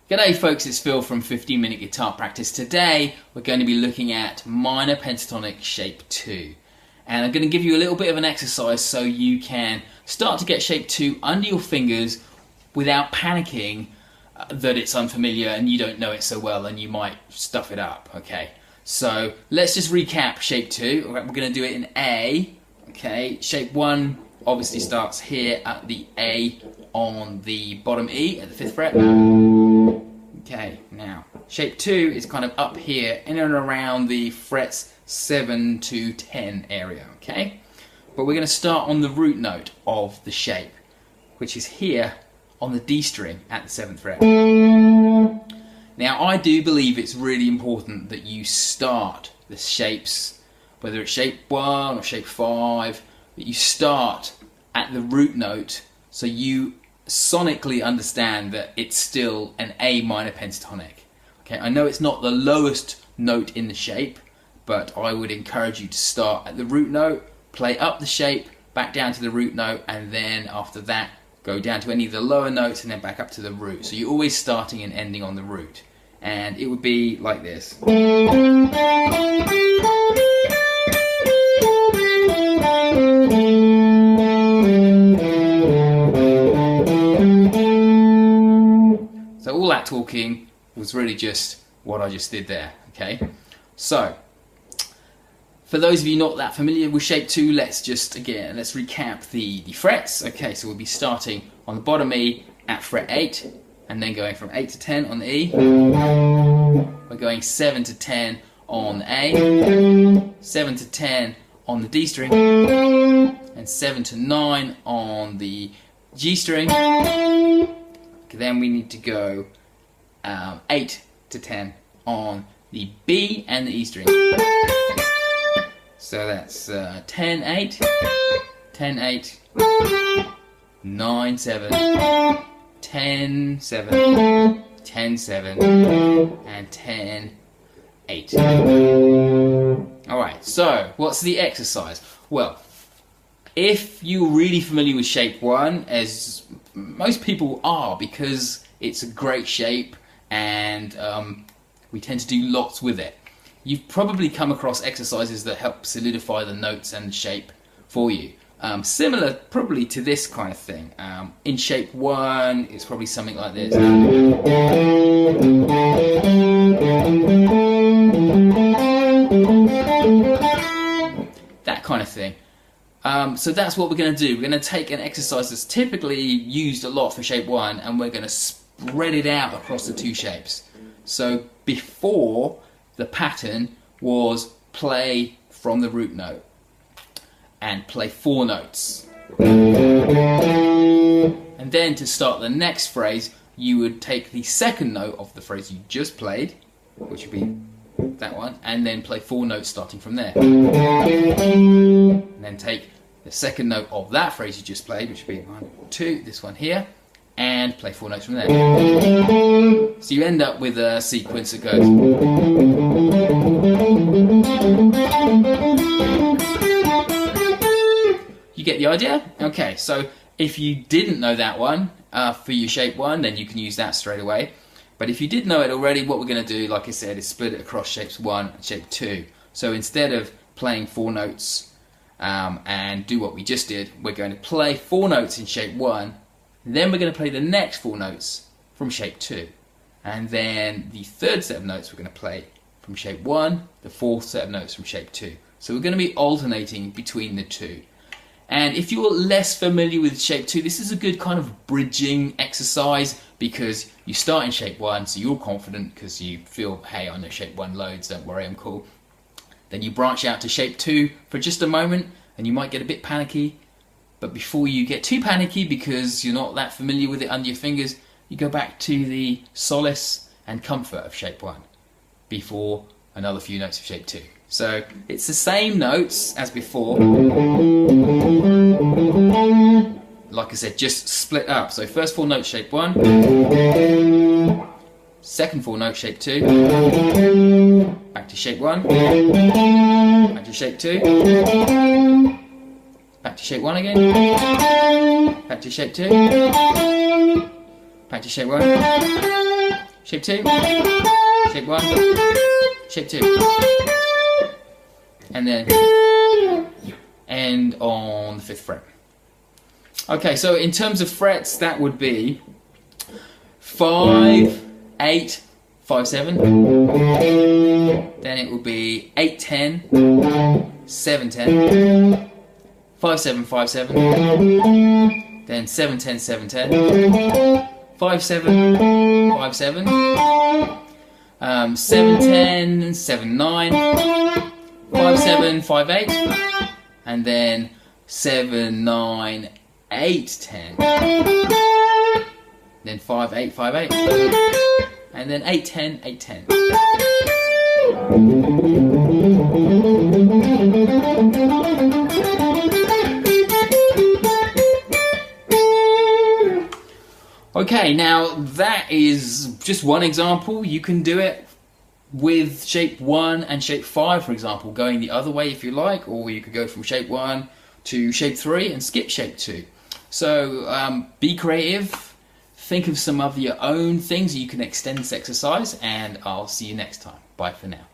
G'day folks, it's Phil from 15 Minute Guitar Practice. Today we're going to be looking at Minor Pentatonic Shape 2. And I'm going to give you a little bit of an exercise so you can start to get Shape 2 under your fingers without panicking that it's unfamiliar and you don't know it so well and you might stuff it up. Okay, so let's just recap Shape 2. We're going to do it in A. Okay, Shape 1 obviously starts here at the A on the bottom E at the 5th fret. Okay, now Shape 2 is kind of up here in and around the frets 7 to 10 area, okay? But we're going to start on the root note of the shape, which is here on the D string at the 7th fret. Now I do believe it's really important that you start the shapes, whether it's Shape 1 or Shape 5, that you start at the root note so you sonically understand that it's still an A minor pentatonic. Okay, I know it's not the lowest note in the shape, but I would encourage you to start at the root note, play up the shape, back down to the root note, and then after that go down to any of the lower notes and then back up to the root. So you're always starting and ending on the root. And it would be like this. So all that talking was really just what I just did there, okay? So, for those of you not that familiar with Shape 2, let's recap the frets. Okay, so we'll be starting on the bottom E at fret 8, and then going from 8 to 10 on the E. We're going 7 to 10 on the A, 7 to 10 on the D string, and 7 to 9 on the G string. Then we need to go 8 to 10 on the B and the E string. So that's 10, 8, 10, 8, 9, 7, 10, 7, 10, 7, and 10, 8. Alright, so what's the exercise? Well, if you're really familiar with Shape 1, as most people are, because it's a great shape and we tend to do lots with it, you've probably come across exercises that help solidify the notes and the shape for you. Similar probably to this kind of thing. In Shape 1 it's probably something like this. That kind of thing. So that's what we're going to do. We're going to take an exercise that's typically used a lot for Shape 1 and we're going to spread it out across the two shapes. So before, the pattern was play from the root note and play 4 notes. And then to start the next phrase, you would take the second note of the phrase you just played, which would be that one, and then play 4 notes starting from there. And then take the second note of that phrase you just played, which would be 1, 2, this one here, and play 4 notes from there. So you end up with a sequence that goes. You get the idea? Okay, so if you didn't know that one for your Shape 1, then you can use that straight away. But if you did know it already, what we're going to do, like I said, is split it across Shapes 1 and Shape 2. So instead of playing 4 notes and do what we just did, we're going to play 4 notes in Shape 1, then we're going to play the next 4 notes from Shape 2. And then the third set of notes we're going to play from Shape 1, the fourth set of notes from Shape 2. So we're going to be alternating between the two. And if you're less familiar with Shape 2, this is a good kind of bridging exercise because you start in Shape 1, so you're confident because you feel, hey, I know Shape 1 loads, don't worry, I'm cool. Then you branch out to Shape 2 for just a moment and you might get a bit panicky. But before you get too panicky because you're not that familiar with it under your fingers, you go back to the solace and comfort of Shape 1 before another few notes of Shape 2. So it's the same notes as before. Like I said, just split up. So first 4 notes Shape 1, second 4 notes Shape 2, back to Shape 1, back to Shape 2, back to Shape 1 again, back to Shape 2, back to Shape 1, shape 2, shape 1, shape 2, and then end on the 5th fret. Okay, so in terms of frets, that would be 5, 8, 5, 7, then it would be 8, 10, 7, 10, 5, 7, 5, 7, then 7, 10, 7, 10, 5, 7, 5, 7, 7, 10, 7, 9, 5, 7, 5, 8, and then 7, 9, 8, 10, then 5, 8, 5, 8, and then 8, 10, 8, 10. Okay, now that is just one example. You can do it with shape 1 and shape 5, for example, going the other way if you like, or you could go from shape 1 to shape 3 and skip shape 2. So be creative, think of some of your own things you can extend this exercise, and I'll see you next time. Bye for now.